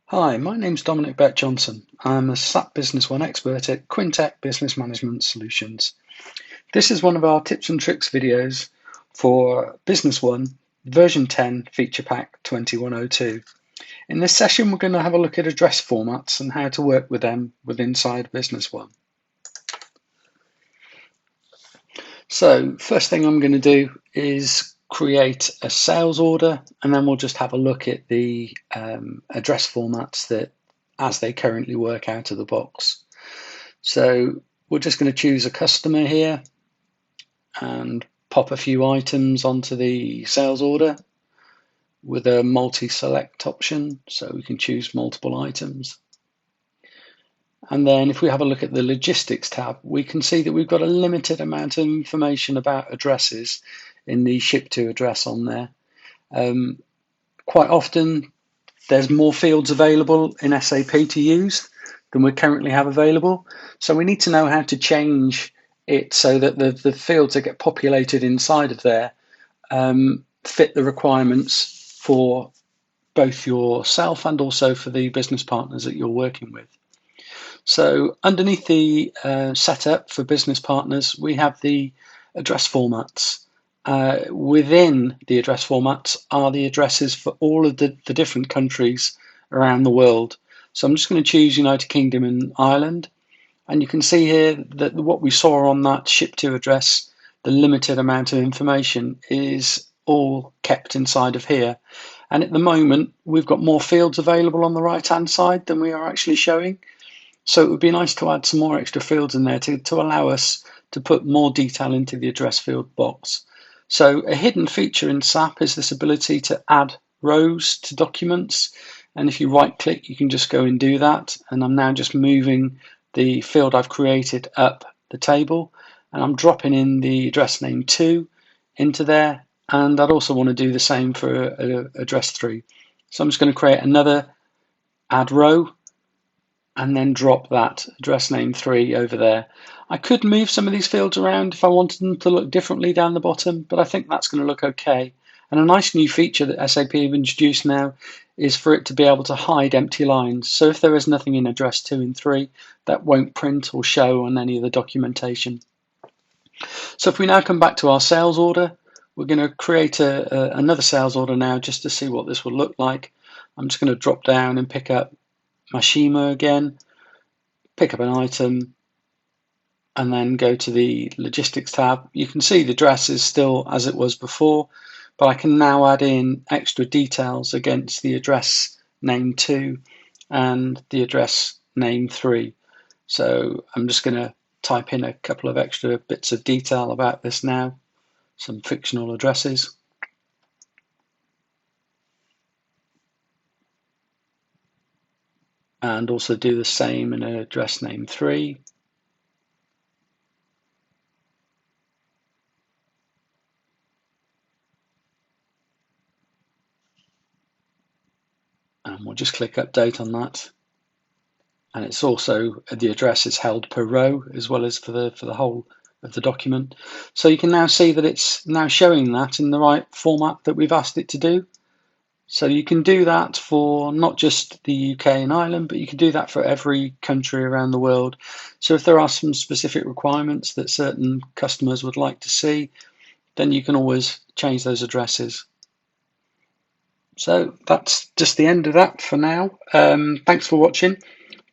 Hi, my name's Dominic Beck-Johnson. I'm a SAP Business One expert at Quintech Business Management Solutions. This is one of our tips and tricks videos for Business One version 10 Feature Pack 2102. In this session, we're going to have a look at address formats and how to work with them inside Business One. So first thing I'm going to do is create a sales order, and then we'll just have a look at the address formats that as they currently work out of the box. So we're just going to choose a customer here and pop a few items onto the sales order with a multi-select option, so we can choose multiple items. And then if we have a look at the logistics tab, we can see that we've got a limited amount of information about addresses in the ship to address on there. Quite often there's more fields available in SAP to use than we currently have available. So we need to know how to change it so that the fields that get populated inside of there fit the requirements for both yourself and also for the business partners that you're working with. So underneath the setup for business partners, we have the address formats. Within the address formats are the addresses for all of the different countries around the world. So I'm just going to choose United Kingdom and Ireland. And you can see here that what we saw on that ship to address, the limited amount of information is all kept inside of here. And at the moment, we've got more fields available on the right-hand side than we are actually showing. So it would be nice to add some more extra fields in there to allow us to put more detail into the address field box. So a hidden feature in SAP is this ability to add rows to documents. And if you right click, you can just go and do that. And I'm now just moving the field I've created up the table. And I'm dropping in the address name 2 into there. And I'd also want to do the same for address 3. So I'm just going to create another add row and then drop that address name 3 over there. I could move some of these fields around if I wanted them to look differently down the bottom, but I think that's going to look okay. And a nice new feature that SAP have introduced now is for it to be able to hide empty lines. So if there is nothing in address 2 and 3, that won't print or show on any of the documentation. So if we now come back to our sales order, we're going to create another sales order now just to see what this will look like. I'm just going to drop down and pick up Mashima again, pick up an item, and then go to the logistics tab. You can see the address is still as it was before, but I can now add in extra details against the address name 2 and the address name 3. So I'm just going to type in a couple of extra bits of detail about this now, some fictional addresses. And also do the same in address name 3. And we'll just click update on that. And it's also, the address is held per row as well as for the whole of the document. So you can now see that it's now showing that in the right format that we've asked it to do. So you can do that for not just the UK and Ireland, but you can do that for every country around the world. So if there are some specific requirements that certain customers would like to see, then you can always change those addresses. So that's just the end of that for now. Thanks for watching.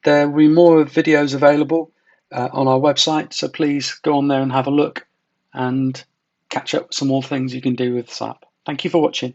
There will be more videos available on our website, so please go on there and have a look and catch up with some more things you can do with SAP. Thank you for watching.